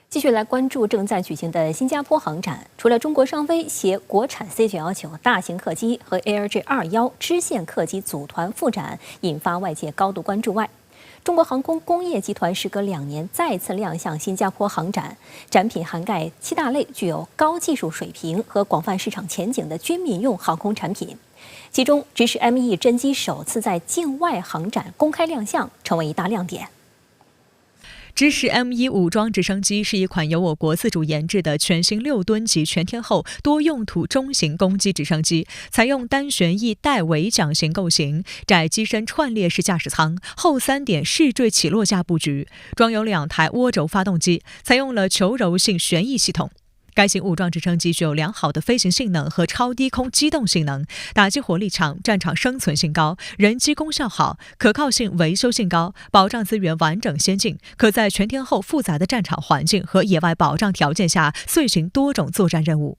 继续来关注正在举行的新加坡航展。除了中国商飞携国产 C9要求大型客机和 ARJ21支线客机组团赴展，引发外界高度关注外，中国航空工业集团时隔2年再次亮相新加坡航展，展品涵盖7大类具有高技术水平和广泛市场前景的军民用航空产品。其中，直十 ME 真机首次在境外航展公开亮相，成为一大亮点。直十 M1 武装直升机是一款由我国自主研制的全新6吨级全天候多用途中型攻击直升机，采用单旋翼带尾桨型构型，窄机身串列式驾驶舱，后3点视坠起落架布局，装有2台涡轴发动机，采用了球柔性旋翼系统。该型武装直升机具有良好的飞行性能和超低空机动性能，打击火力强，战场生存性高，人机功效好，可靠性、维修性高，保障资源完整先进，可在全天候复杂的战场环境和野外保障条件下遂行多种作战任务。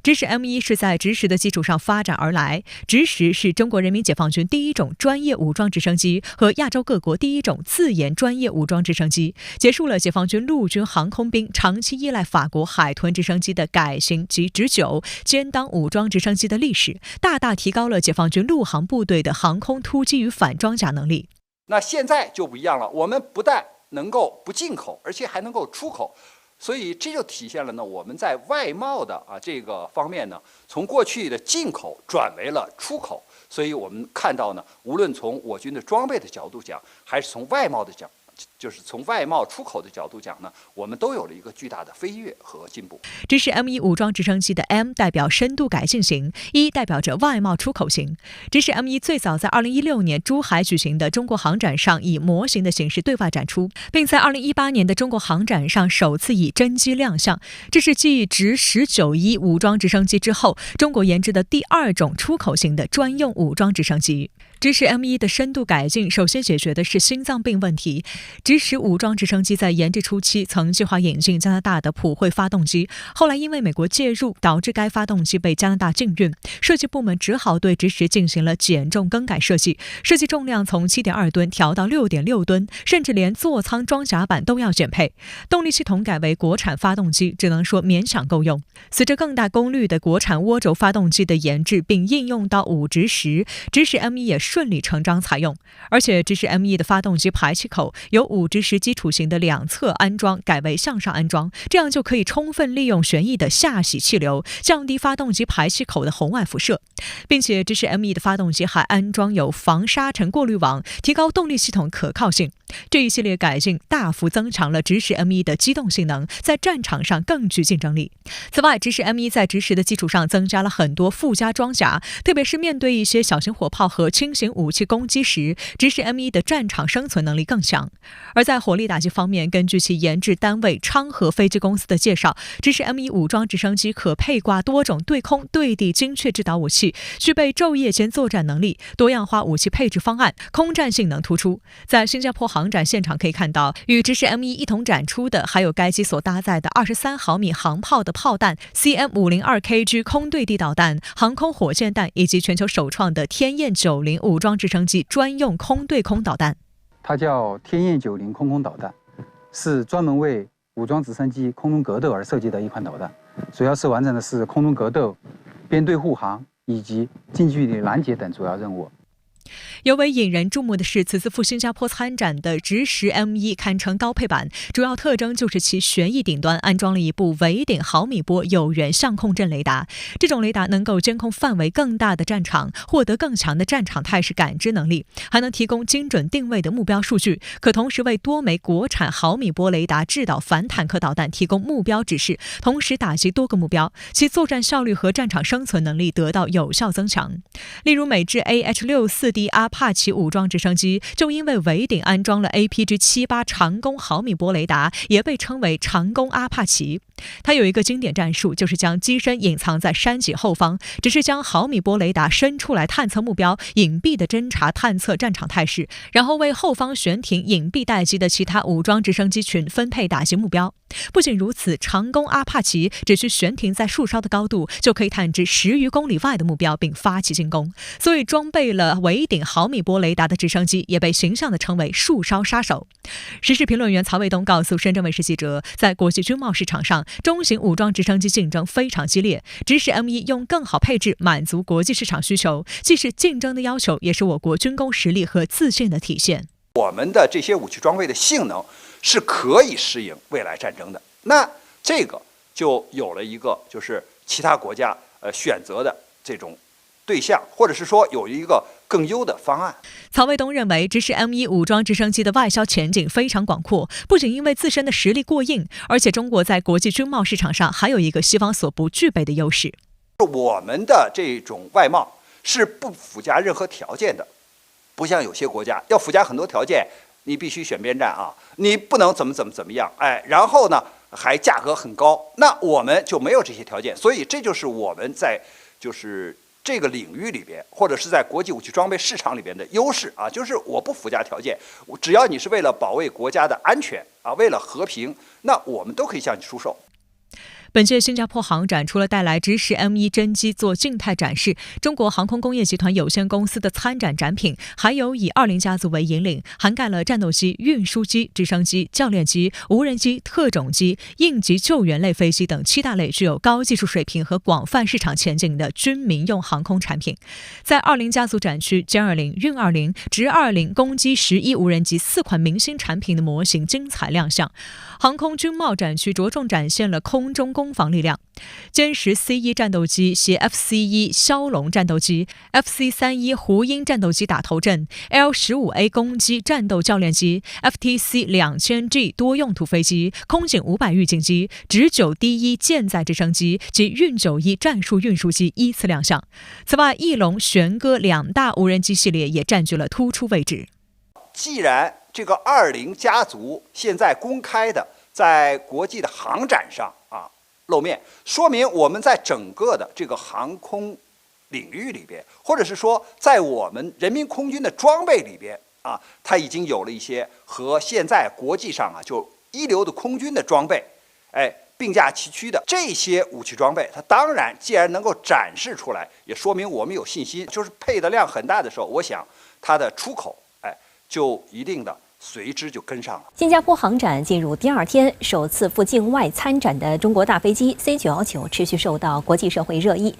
直十 M1 是在直十的基础上发展而来，直十是中国人民解放军第一种专业武装直升机和亚洲各国第一种自研专业武装直升机，结束了解放军陆军航空兵长期依赖法国海豚直升机的改型及直9兼当武装直升机的历史，大大提高了解放军陆航部队的航空突击与反装甲能力。那现在就不一样了，我们不但能够不进口，而且还能够出口。所以这就体现了呢，我们在外贸的这个方面呢，从过去的进口转为了出口。所以我们看到呢，无论从我军的装备的角度讲，还是从外贸的讲，就是从外贸出口的角度讲呢，我们都有了一个巨大的飞跃和进步。直十 M1 武装直升机的 M 代表深度改进型，1代表着外贸出口型。直十 M1 最早在2016年珠海举行的中国航展上以模型的形式对外展出，并在2018年的中国航展上首次以真机亮相。这是继直十91武装直升机之后，中国研制的第2种出口型的专用武装直升机。直十 M1 的深度改进首先解决的是心脏病问题。直十武装直升机在研制初期曾计划引进加拿大的普惠发动机，后来因为美国介入，导致该发动机被加拿大禁运，设计部门只好对直十进行了减重更改设计，设计重量从 7.2 吨调到 6.6 吨，甚至连座舱装甲板都要减配。动力系统改为国产发动机，只能说勉强够用。随着更大功率的国产涡轴发动机的研制并应用到5直十，直十 M1 也顺理成章采用。而且直十 M1 的发动机排气口由5直十基础型的2侧安装改为向上安装，这样就可以充分利用旋翼的下洗气流，降低发动机排气口的红外辐射。并且直十 M1 的发动机还安装有防沙尘过滤网，提高动力系统可靠性。这一系列改进大幅增强了直十 M1 的机动性能，在战场上更具竞争力。此外，直十 M1 在直十的基础上增加了很多附加装甲，特别是面对一些小型火炮和轻型武器攻击时，直十 M1 的战场生存能力更强。而在火力打击方面，根据其研制单位昌河飞机公司的介绍，直十 M1 武装直升机可配挂多种对空对地精确制导武器，具备昼夜间作战能力，多样化武器配置方案，空战性能突出。在新加坡航展现场可以看到，与直十 M1 一同展出的还有该机所搭载的23毫米航炮的炮弹、CM502KG 空对地导弹、航空火箭弹，以及全球首创的天雁90武装直升机专用空对空导弹。它叫天雁90空空导弹，是专门为武装直升机空中格斗而设计的一款导弹，主要是完成的是空中格斗、编队护航以及近距离拦截等主要任务。尤为引人注目的是，此次赴新加坡参展的直十 M1 堪称高配版，主要特征就是其旋翼顶端安装了一部尾顶毫米波有源相控阵雷达。这种雷达能够监控范围更大的战场，获得更强的战场态势感知能力，还能提供精准定位的目标数据，可同时为多枚国产毫米波雷达制导反坦克导弹提供目标指示，同时打击多个目标，其作战效率和战场生存能力得到有效增强。例如美制 AH-64D 阿帕奇武装直升机就因为尾顶安装了 APG-78 长弓毫米波雷达，也被称为长弓阿帕奇。它有一个经典战术，就是将机身隐藏在山脊后方，只是将毫米波雷达伸出来探测目标，隐蔽的侦察探测战场态势，然后为后方悬停隐蔽待机的其他武装直升机群分配打击目标。不仅如此，长弓阿帕奇只需悬停在树梢的高度，就可以探知10余公里外的目标并发起进攻。所以，装备了尾顶毫米波雷达的直升机也被形象地称为树梢杀手。时事评论员曹卫东告诉深圳卫视记者，在国际军贸市场上，中型武装直升机竞争非常激烈，指使 M1用更好配置满足国际市场需求，既是竞争的要求，也是我国军工实力和自信的体现。我们的这些武器装备的性能是可以适应未来战争的，那这个就有了一个就是其他国家选择的这种对象，或者是说有一个更优的方案。曹卫东认为，支持 M1武装直升机的外销前景非常广阔，不仅因为自身的实力过硬，而且中国在国际军贸市场上还有一个西方所不具备的优势。我们的这种外贸是不附加任何条件的，不像有些国家要附加很多条件，你必须选边站啊，你不能怎么样，然后呢还价格很高，那我们就没有这些条件，所以这就是我们在就是这个领域里边，或者是在国际武器装备市场里边的优势啊，就是我不附加条件，只要你是为了保卫国家的安全啊，为了和平，那我们都可以向你出售。本届新加坡航展除了带来支持 M1真机做静态展示，中国航空工业集团有限公司的参展展品，还有以20家族为引领，涵盖了战斗机、运输机、直升机、教练机、无人机、特种机、应急救援类飞机等7大类具有高技术水平和广泛市场前景的军民用航空产品。在20家族展区，歼20、运20、直20、攻击11无人机4款明星产品的模型精彩亮相。航空军贸展区着重展现了空中攻防力量，歼10 C1 战斗机携 FC1 枭龙战斗机、FC31 胡鹰战斗机打头阵、L15A 攻击战斗教练机、FTC 2000G 多用途飞机、空警500预警机、直9D1舰载直升机及运91战术运输机依次亮相。此外，翼龙、玄鸽2大无人机系列也占据了突出位置。既然这个20家族现在公开的在国际的航展上露面，说明我们在整个的这个航空领域里边，或者是说在我们人民空军的装备里边它已经有了一些和现在国际上就一流的空军的装备并驾齐驱的这些武器装备，它当然既然能够展示出来，也说明我们有信心，就是配的量很大的时候，我想它的出口就一定的随之就跟上了。新加坡航展进入第2天，首次赴境外参展的中国大飞机 C919持续受到国际社会热议。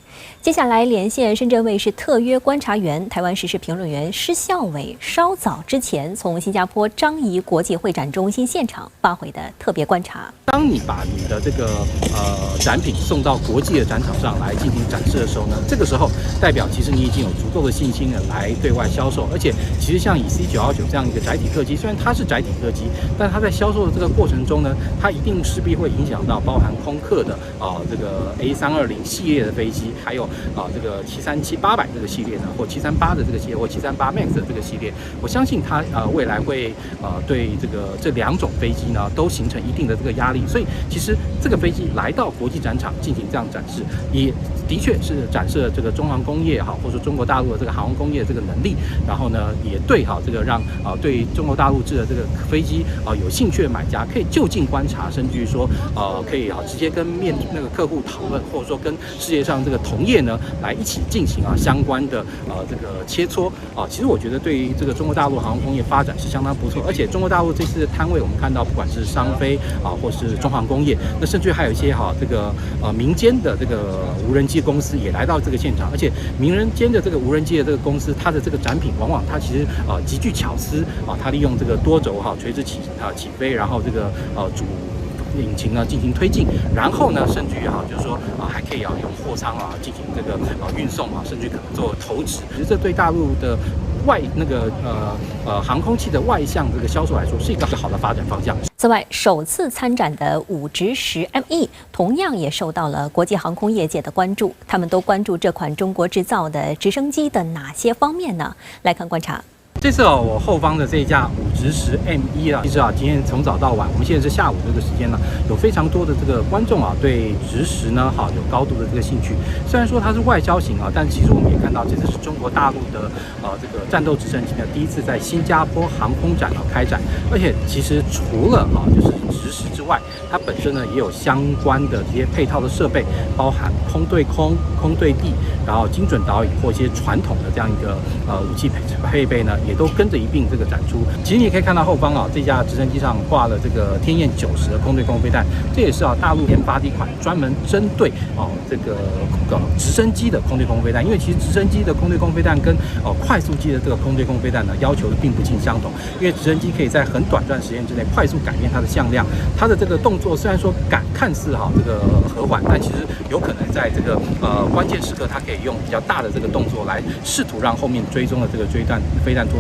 接下来连线深圳卫视特约观察员、台湾时事评论员施孝伟，稍早之前从新加坡樟宜国际会展中心现场发回的特别观察。当你把你的这个展品送到国际的展场上来进行展示的时候呢，这个时候代表其实你已经有足够的信心来对外销售，而且其实像以 C919这样一个载体客机，虽然它是载体客机，但它在销售的这个过程中呢，它一定势必会影响到包含空客的这个 A320系列的飞机，还有这个737-800这个系列呢，或738的这个系列，或738 MAX 的这个系列，我相信它未来会对这2种飞机呢都形成一定的这个压力，所以其实这个飞机来到国际展场进行这样展示，也的确是展示了这个中航工业或者说中国大陆的这个航空工业的这个能力，然后呢也对这个让对中国大陆制的这个飞机有兴趣的买家可以就近观察，甚至于说可以直接跟那个客户讨论，或者说跟世界上这个同业呢来一起进行相关的这个切磋其实我觉得对于这个中国大陆航空工业发展是相当不错，而且中国大陆这次的摊位我们看到不管是商飞或是中航工业，那甚至还有一些这个民间的这个无人机公司也来到这个现场，而且民间的这个无人机的这个公司，它的这个展品往往它其实极具巧思它利用这个多轴垂直起飞，然后这个主引擎呢进行推进，然后呢甚至于就是说还可以用货舱进行这个运送甚至可能做投掷，其实这对大陆的航空器的外向这个销售来说是一个好的发展方向。此外，首次参展的5直10 ME 同样也受到了国际航空业界的关注，他们都关注这款中国制造的直升机的哪些方面呢？来看观察。这次我后方的这一架5直10 M1其实今天从早到晚，我们现在是下午这个时间呢，有非常多的这个观众对直10呢有高度的这个兴趣。虽然说它是外销型但其实我们也看到这次是中国大陆的这个战斗直升机呢第一次在新加坡航空展开展，而且其实除了就是直10之外，它本身呢也有相关的这些配套的设备，包含空对空、空对地，然后精准导引或一些传统的这样一个武器配备呢，也都跟着一并这个展出。其实你也可以看到后方这架直升机上挂了这个天雁90的空对空飞弹，这也是大陆研发的一款专门针对这个直升机的空对空飞弹。因为其实直升机的空对空飞弹跟快速机的这个空对空飞弹呢，要求的并不尽相同。因为直升机可以在很短暂时间之内快速改变它的向量，它的这个动作虽然说看似这个和缓，但其实有可能在这个关键时刻，它可以用比较大的这个动作来试图让后面追踪的这个飞弹做